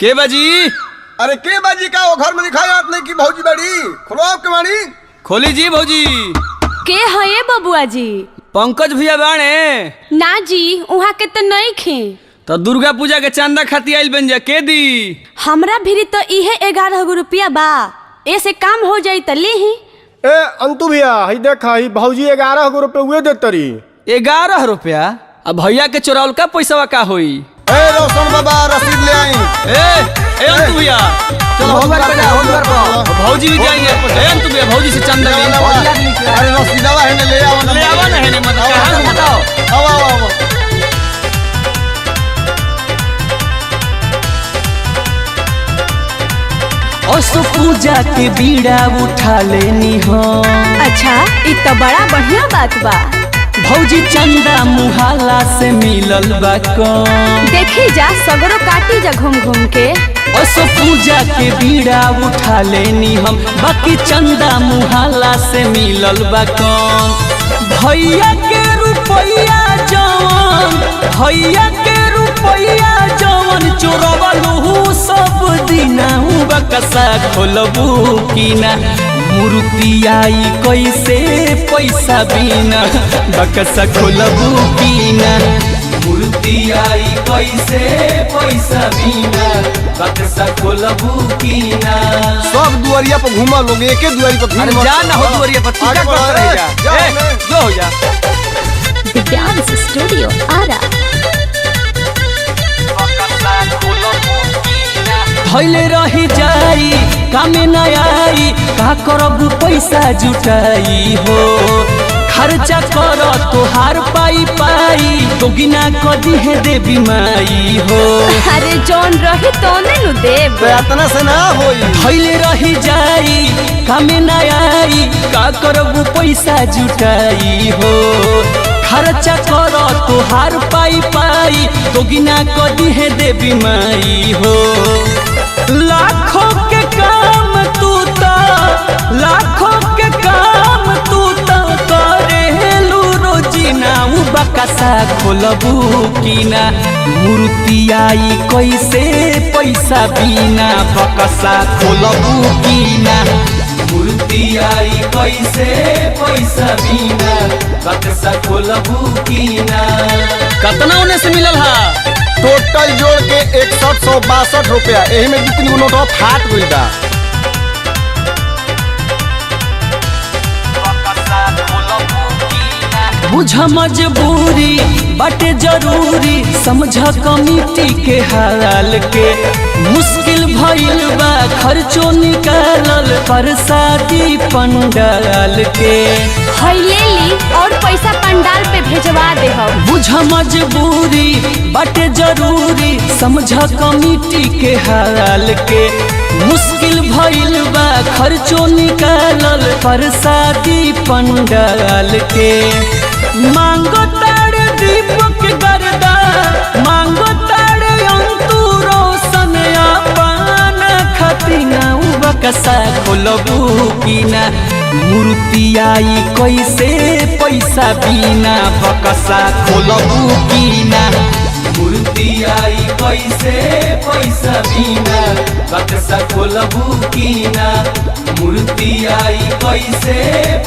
के बाजी? अरे के बाजी का वो घर में दिखाई आप नहीं की भौजी बड़ी खोलो आपके मानी। खोली जी भौजी। के है ये बबुआ जी? पंकज भैया बाणे ना जी वहाँ के तो नहीं खे। तो दुर्गा पूजा के चंदा खाती आइल बन जा के दी। हमरा भी तो इहे 11 रुपया बा, ऐसे काम हो जाई त ले ही। ए अंतु भैया ही देखा ही भौजी 11 रुपये हुए देतरी। 11 रुपया? अब भैया के चोरावल का पैसा का होई? ए रोशन बाबा रसीद ले आई। ए अंतु भैया चलो भौजी भी जाएंगे। ए अंतु भैया भौजी से चंदा ले। अरे रसीदवा है ले आवा ना है ने मत कहां से बताओ। आओ असो पूजा के बीड़ा उठा लेनी हो। अच्छा इ तो बड़ा बढ़िया बात बा। भौजी चंदा मुहाला से मिलल बा कौन। देखी जा सगरो काटी जा घूम घूम के। असो पूजा के बीड़ा उठा लेनी हम, बाकी चंदा मुहाला से मिलल बा कौन। भैया के रुपया जवन, भैया के रुपया जवन चोरवलू सब दिना बकसा खोलबू की ना। मूर्ति आई कैसे पैसा बिना बकसा खोलबू की ना। मूर्ति आई कैसे पैसा बिना बकसा खोलबू की ना। सब दुआरिया पर घूमा लोग एक दुआरी पर घूमा। जा ना हो दुआरिया पर तू क्या करता रहेगा? ए जो हो जा। Dance studio Arrah. भैले रही जाई कामे न आई, का करब पैसा जुटाई हो। खर्चा कर तोहार पाई पाई, दोगिना कदी है देवी माई हो। अरे जौन रही तो नहीं देव। तो इतना से ना होई। भैले रही जाई कामे न आई, का करब पैसा जुटाई हो। खर्चा कर तोहार पाई पाई, दोगिना कदी है देवी माई हो। लाखों के काम तू ता, लाखों के काम तू ता करेलू रोजीना। बकसा खोलबू की ना। मूर्ति आई कैसे पैसा बिना बकसा खोलबू की ना। मूर्ति आई कैसे पैसा बिना बकसा खोलबू की ना। कितना उन्हें से मिलल हा? टोटल जोड़ के 6162 रुपया। यही में 2-3 गो नोट फाट गइल बा। बुझ मजबूरी बाटे जरूरी, समझ कमिटी के हाल के। मुश्किल भइल बा खर्चो निकालल परसादी पंडाल के। ले ली और पैसा पंडाल पे भेजवा दे हम। बुझ मजबूरी बाटे जरूरी, समझ कमिटी के हाल के। मुश्किल भइल बा खर्चो निकालल परसादी पंडाल के। मांगो तारे दीपक गर्दा, मांगो तारे अंतु रोशन अपन खतिना। बकसा खोलबू की ना। मूर्ति आई कैसे पैसा बिना बकसा खोलबू की ना। मूर्ति आई कैसे पैसा बिना बकसा खोलबू की ना। मूर्ति आई कैसे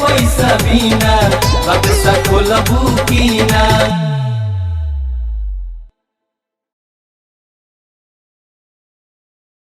पैसा बिना बकसा खोलबू की ना।